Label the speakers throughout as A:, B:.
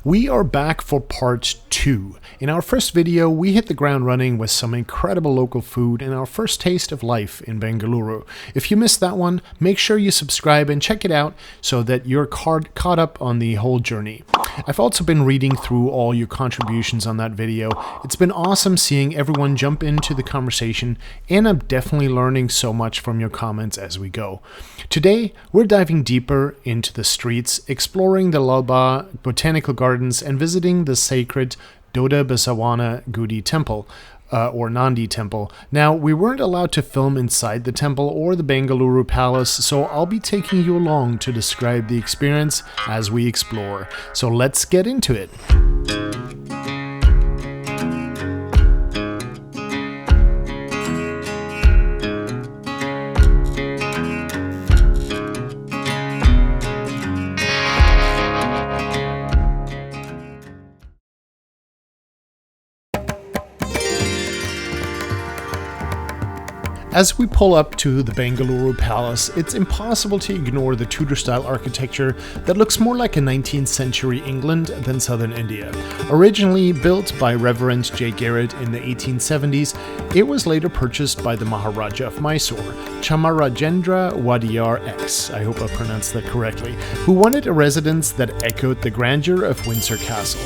A: We are back for part 2. In our first video, we hit the ground running with some incredible local food and our first taste of life in Bengaluru. If you missed that one, make sure you subscribe and check it out so that you're caught up on the whole journey. I've also been reading through all your contributions on that video. It's been awesome seeing everyone jump into the conversation, and I'm definitely learning so much from your comments as we go. Today, we're diving deeper into the streets, exploring the Lalbagh Botanical Gardens, and visiting the sacred Doddasbasavana Gudi Temple, or Nandi Temple. Now, we weren't allowed to film inside the temple or the Bengaluru Palace, so I'll be taking you along to describe the experience as we explore. So let's get into it. As we pull up to the Bengaluru Palace, it's impossible to ignore the Tudor-style architecture that looks more like a 19th century England than southern India. Originally built by Reverend J. Garrett in the 1870s, it was later purchased by the Maharaja of Mysore, Chamarajendra Wadiyar X, I hope I pronounced that correctly, who wanted a residence that echoed the grandeur of Windsor Castle.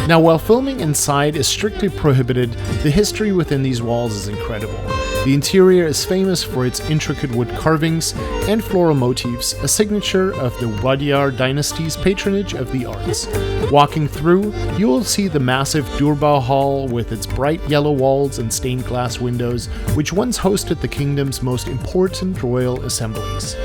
A: Now, while filming inside is strictly prohibited, the history within these walls is incredible. The interior is famous for its intricate wood carvings and floral motifs, a signature of the Wadiyar dynasty's patronage of the arts. Walking through, you will see the massive Durbar Hall with its bright yellow walls and stained glass windows, which once hosted the kingdom's most important royal assemblies.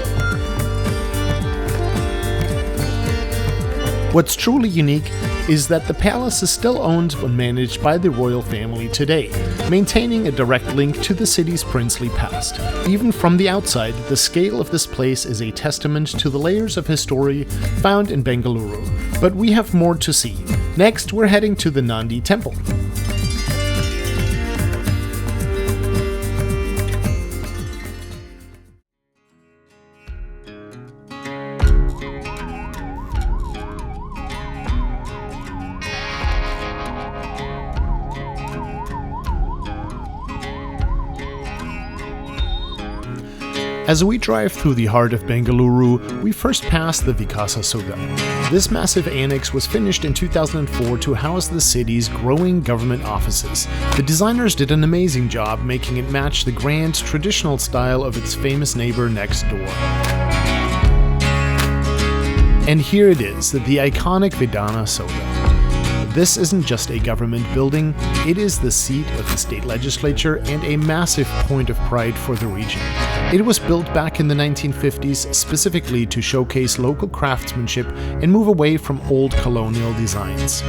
A: What's truly unique is that the palace is still owned and managed by the royal family today, maintaining a direct link to the city's princely past. Even from the outside, the scale of this place is a testament to the layers of history found in Bengaluru. But we have more to see. Next, we're heading to the Nandi Temple. As we drive through the heart of Bengaluru, we first pass the Vidhana Soudha. This massive annex was finished in 2004 to house the city's growing government offices. The designers did an amazing job making it match the grand, traditional style of its famous neighbor next door. And here it is, the iconic Vidhana Soudha. This isn't just a government building, it is the seat of the state legislature and a massive point of pride for the region. It was built back in the 1950s specifically to showcase local craftsmanship and move away from old colonial designs.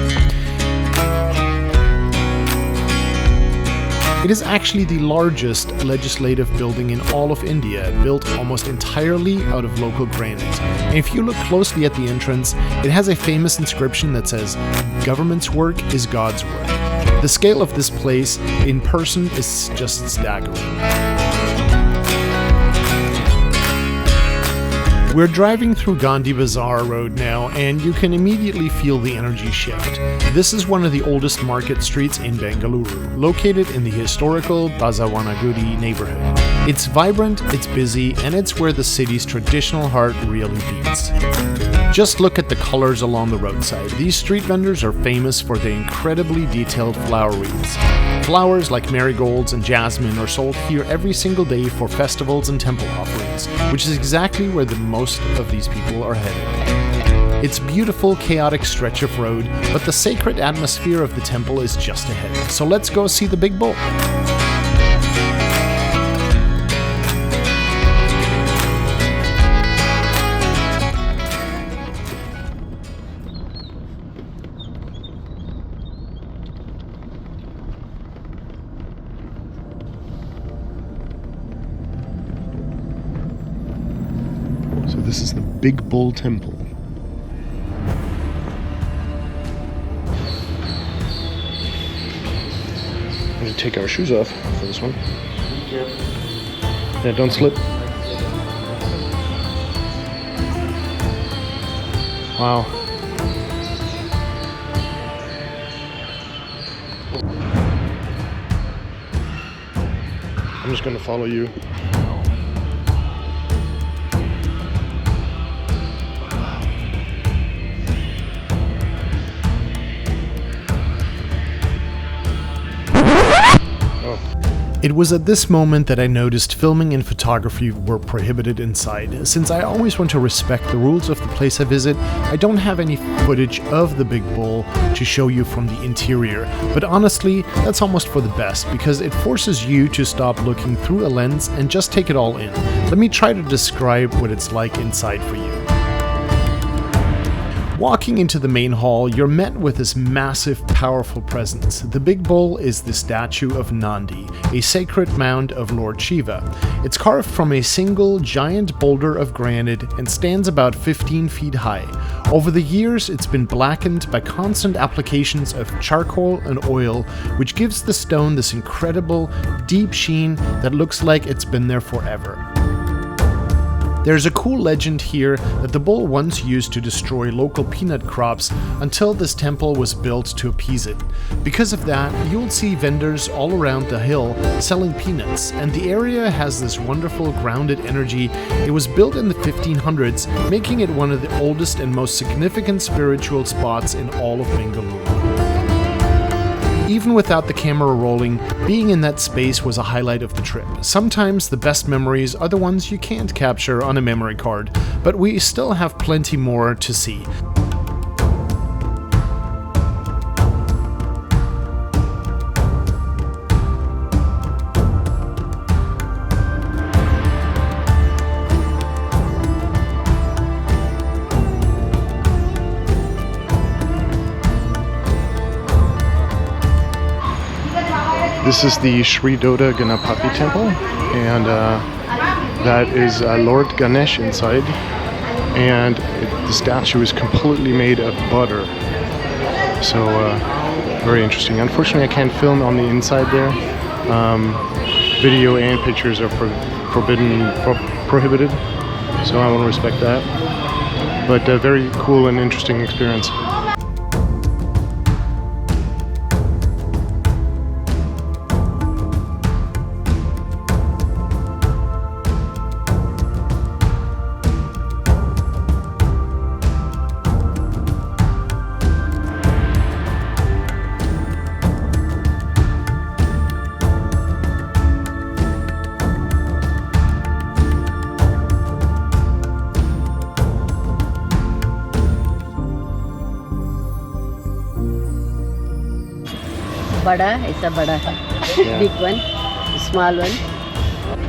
A: It is actually the largest legislative building in all of India, built almost entirely out of local granite. And if you look closely at the entrance, it has a famous inscription that says, "Government's work is God's work." The scale of this place in person is just staggering. We're driving through Gandhi Bazaar Road now, and you can immediately feel the energy shift. This is one of the oldest market streets in Bengaluru, located in the historical Doddasbasavana Gudi neighborhood. It's vibrant, it's busy, and it's where the city's traditional heart really beats. Just look at the colors along the roadside. These street vendors are famous for their incredibly detailed flower wreaths. Flowers like marigolds and jasmine are sold here every single day for festivals and temple offerings, which is exactly where the most of these people are headed. It's a beautiful, chaotic stretch of road, but the sacred atmosphere of the temple is just ahead. So let's go see the big bull. So this is the Big Bull Temple. I'm going to take our shoes off for this one. Yeah, don't slip. Wow. I'm just going to follow you. It was at this moment that I noticed filming and photography were prohibited inside. Since I always want to respect the rules of the place I visit, I don't have any footage of the big bull to show you from the interior. But honestly, that's almost for the best, because it forces you to stop looking through a lens and just take it all in. Let me try to describe what it's like inside for you. Walking into the main hall, you're met with this massive, powerful presence. The big bull is the statue of Nandi, a sacred mound of Lord Shiva. It's carved from a single giant boulder of granite and stands about 15 feet high. Over the years, it's been blackened by constant applications of charcoal and oil, which gives the stone this incredible, deep sheen that looks like it's been there forever. There's a cool legend here that the bull once used to destroy local peanut crops until this temple was built to appease it. Because of that, you'll see vendors all around the hill selling peanuts, and the area has this wonderful grounded energy. It was built in the 1500s, making it one of the oldest and most significant spiritual spots in all of Bengaluru. Even without the camera rolling, being in that space was a highlight of the trip. Sometimes the best memories are the ones you can't capture on a memory card, but we still have plenty more to see. This is the Shri Dodda Ganapathi Temple, and that is Lord Ganesha inside, and the statue is completely made of butter, so very interesting. Unfortunately, I can't film on the inside there. Video and pictures are prohibited, so I want to respect that, but very cool and interesting experience.
B: Bada, it's a bada.
A: Yeah.
B: Big one, small one.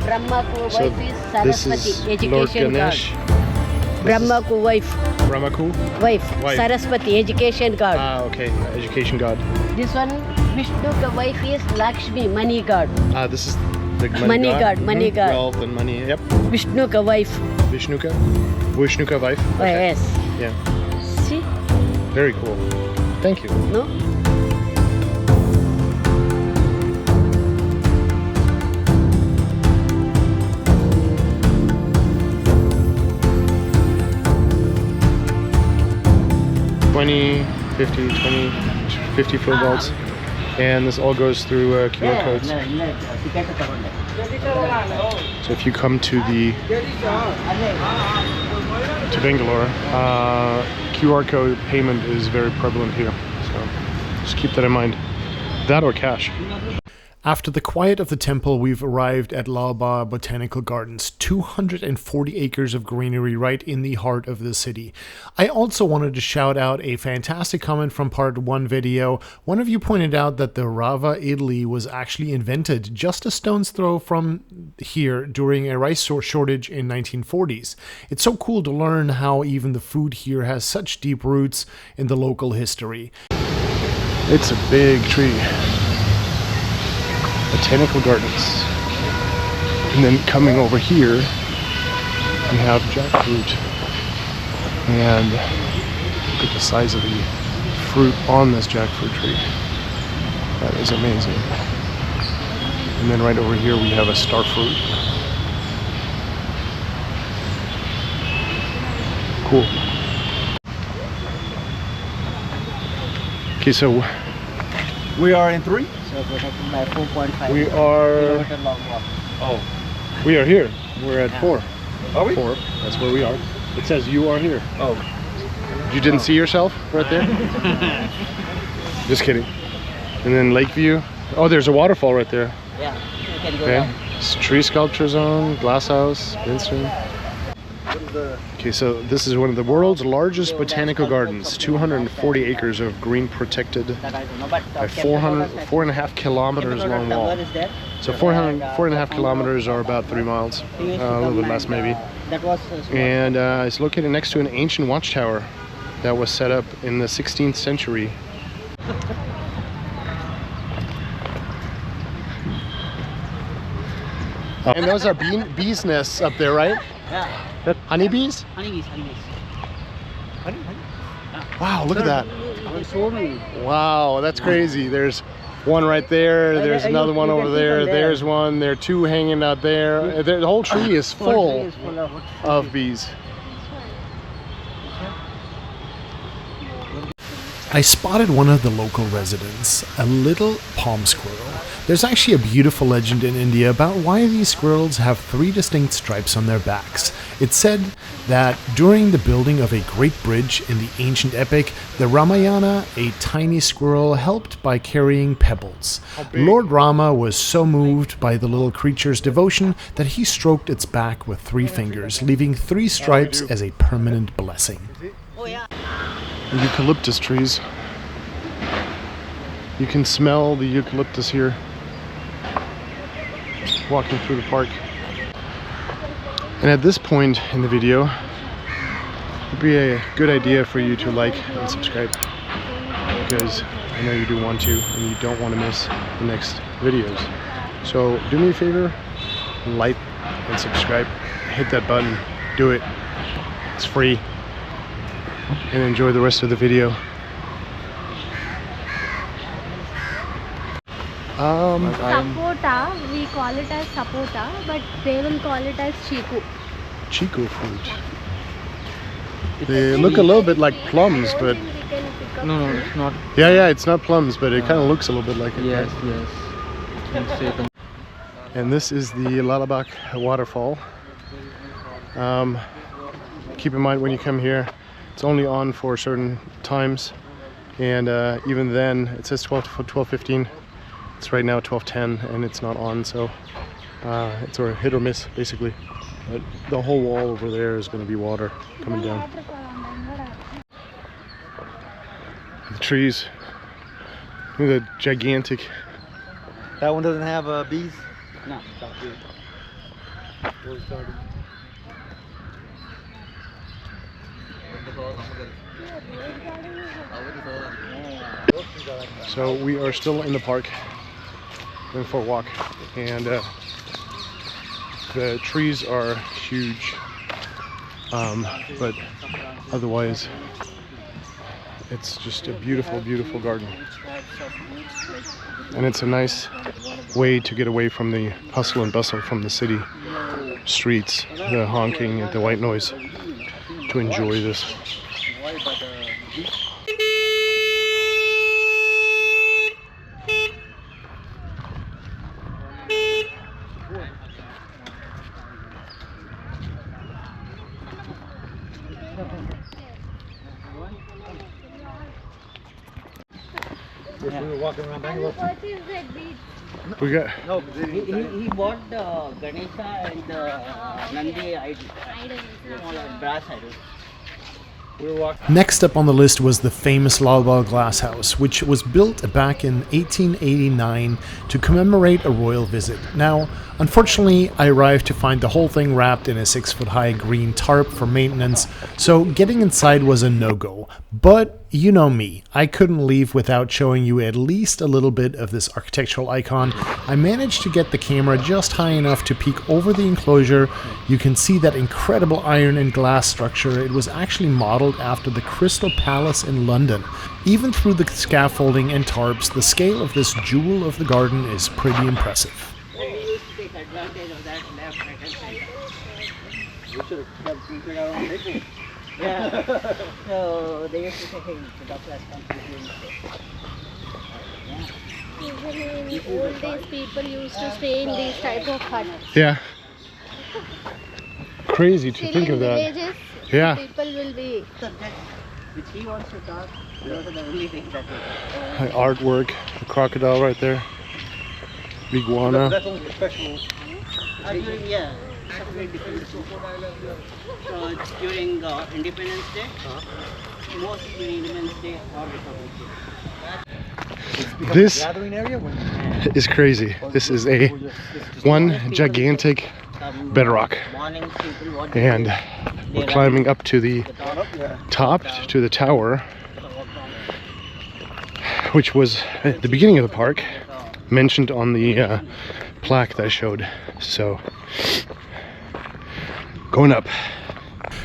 B: Brahmaku
A: So
B: wife is
A: this
B: Saraswati,
A: is
B: education
A: Lord
B: card.
A: Ganesh.
B: Brahmaku wife,
A: Wife.
B: Saraswati, education card.
A: Ah, okay. Education god.
B: This one, Vishnuka wife is Lakshmi, money card.
A: Ah, this is the
B: Money god, money god.
A: Wealth and money. Yep.
B: Vishnuka wife.
A: Vishnuka wife.
B: Oh, yes.
A: Yeah.
B: See?
A: Very cool. Thank you.
B: No?
A: $20, $50, $20, $50 fill belts, and this all goes through QR codes. So if you come to Bangalore, QR code payment is very prevalent here. So just keep that in mind. That or cash. After the quiet of the temple, we've arrived at Lalbagh Botanical Gardens, 240 acres of greenery right in the heart of the city. I also wanted to shout out a fantastic comment from part 1 video. One of you pointed out that the rava idli was actually invented just a stone's throw from here during a rice shortage in 1940s. It's so cool to learn how even the food here has such deep roots in the local history. It's a big tree. Botanical Gardens, and then coming over here we have jackfruit, and look at the size of the fruit on this jackfruit tree. That is amazing. And then right over here we have a star fruit. Cool. Okay, so
C: we are in 3.
B: So protected by 4.5
A: we are.
B: kilometer long walk.
C: Oh,
A: We are here. We're at 4.
C: are we?
A: 4. That's where we are. It says you are here.
C: Oh,
A: You didn't see yourself right there? Just kidding. And then Lakeview. Oh, there's a waterfall right there.
B: Yeah, you can go
A: Okay.
B: down.
A: Tree sculpture zone, glass house, Windsor. Okay, so this is one of the world's largest botanical gardens. 240 acres of green protected
B: That I don't know, but
A: by 4.5 kilometers long wall.
B: Is there.
A: So 4.5 kilometers are about 3 miles, a little bit less maybe.
B: That was
A: And it's located next to an ancient watchtower that was set up in the 16th century. And those are bees nests up there, right?
B: yeah.
A: Honeybees?
B: Honeybees.
A: Wow, look at that.
B: So many.
A: Wow, that's crazy. There's one right there. There's another one over there. There's one. There are 2 hanging out there. The whole tree is full of bees. I spotted one of the local residents, a little palm squirrel. There's actually a beautiful legend in India about why these squirrels have 3 distinct stripes on their backs. It's said that during the building of a great bridge in the ancient epic, the Ramayana, a tiny squirrel helped by carrying pebbles. Lord Rama was so moved by the little creature's devotion that he stroked its back with 3 fingers, leaving 3 stripes as a permanent blessing.
B: Oh yeah.
A: Eucalyptus trees. You can smell the eucalyptus here walking through the park. And at this point in the video, it'd be a good idea for you to like and subscribe, because I know you do want to and you don't want to miss the next videos. So do me a favor, like and subscribe, hit that button, do it, it's free, and enjoy the rest of the video.
D: Sapota, we call it as sapota, but they will call it as chiku.
A: Chico fruit. They look a little bit like plums, but
C: no, it's not.
A: yeah, it's not plums, but it kind of looks a little bit like it.
C: Yes, yes. Can say them.
A: And this is the Lalbagh waterfall. Keep in mind when you come here, it's only on for certain times, and even then it says 12:15. It's right now 12:10 and it's not on, so it's a hit or miss basically. But the whole wall over there is going to be water coming down. The trees, look at the gigantic.
C: That one doesn't have bees.
B: No, stop here.
A: So we are still in the park, going for a walk, and the trees are huge, but otherwise it's just a beautiful, beautiful garden. And it's a nice way to get away from the hustle and bustle from the city streets, the honking and the white noise, to enjoy this.
C: We were walking around Bangalore.
D: What is that beach?
A: We got
C: No,
B: He bought the Ganesha and the Nandi idol, brass idol.
C: we were walking.
A: Next up on the list was the famous Lalbagh glass house, which was built back in 1889 to commemorate a royal visit. Now, unfortunately, I arrived to find the whole thing wrapped in a 6-foot-high green tarp for maintenance, so getting inside was a no-go. But you know me, I couldn't leave without showing you at least a little bit of this architectural icon. I managed to get the camera just high enough to peek over the enclosure. You can see that incredible iron and glass structure. It was actually modeled after the Crystal Palace in London. Even through the scaffolding and tarps, the scale of this jewel of the garden is pretty impressive.
B: Take advantage of that left, right hand side. We should have kept our own Yeah. So they used to say, hey, the doctor has come to the clinic. Yeah.
D: Usually in old days, people used to stay in these type of huts.
A: Yeah. Crazy to
D: Still
A: think
D: in
A: of that.
D: villages,
A: Yeah.
D: people will be.
B: So that which he wants to talk, those are the only things that we
A: Artwork, the crocodile right there. Iguana.
C: That's only professional.
B: during, yeah, it's very different. So it's during Independence Day, mostly during Independence Day or Republic Day.
A: This
C: Gathering area?
A: is crazy. This is a one gigantic bedrock,
B: Morning people, what
A: and
B: they
A: we're
B: run
A: climbing up to the
B: the top,
A: top to the tower,
B: walk down.
A: which was at the beginning of the park, mentioned on the plaque that I showed. So going up.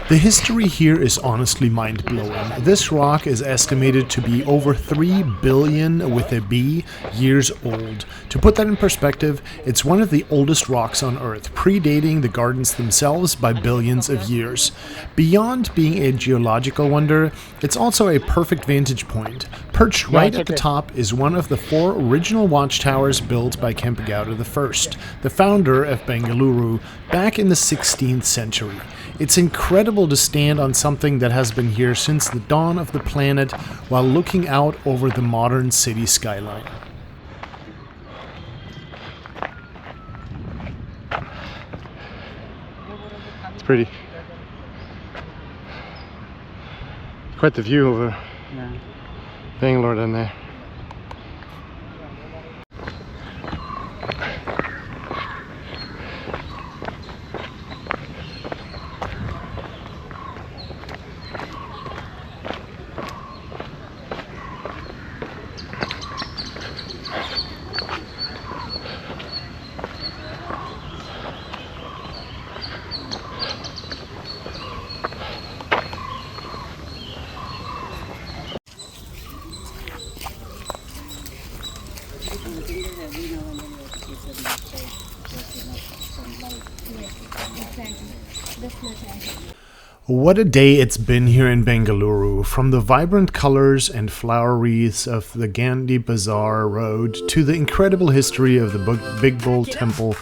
A: The history here is honestly mind-blowing. This rock is estimated to be over 3 billion with a B years old. To put that in perspective, it's one of the oldest rocks on Earth, predating the gardens themselves by billions of years. Beyond being a geological wonder, it's also a perfect vantage point. Perched right at the top is one of the 4 original watchtowers built by Kempegowda I, the founder of Bengaluru, back in the 16th century. It's incredible to stand on something that has been here since the dawn of the planet while looking out over the modern city skyline. It's pretty. Quite the view over Bangalore down there. What a day it's been here in Bengaluru, from the vibrant colors and flower wreaths of the Gandhi Bazaar Road to the incredible history of the Big Bull Temple,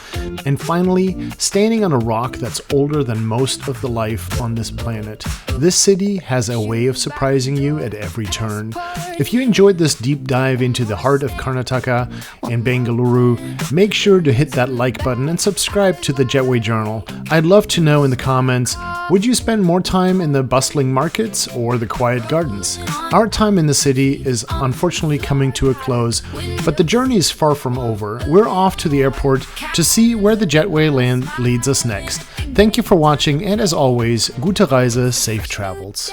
A: and finally, standing on a rock that's older than most of the life on this planet. This city has a way of surprising you at every turn. If you enjoyed this deep dive into the heart of Karnataka and Bengaluru, make sure to hit that like button and subscribe to the Jetway Journal. I'd love to know in the comments, would you spend more time in the bustling markets or the quiet gardens? Our time in the city is unfortunately coming to a close, but the journey is far from over. We're off to the airport to see where the Jetway land leads us next. Thank you for watching, and as always, gute Reise, safe travels.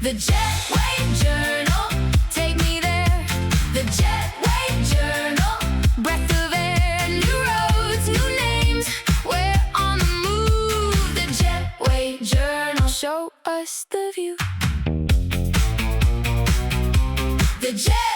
E: The Jetway Journal, take me there. The Jetway Journal, breath of air, new roads, new names. We're on the move. The Jetway Journal, show us the view. The Jetway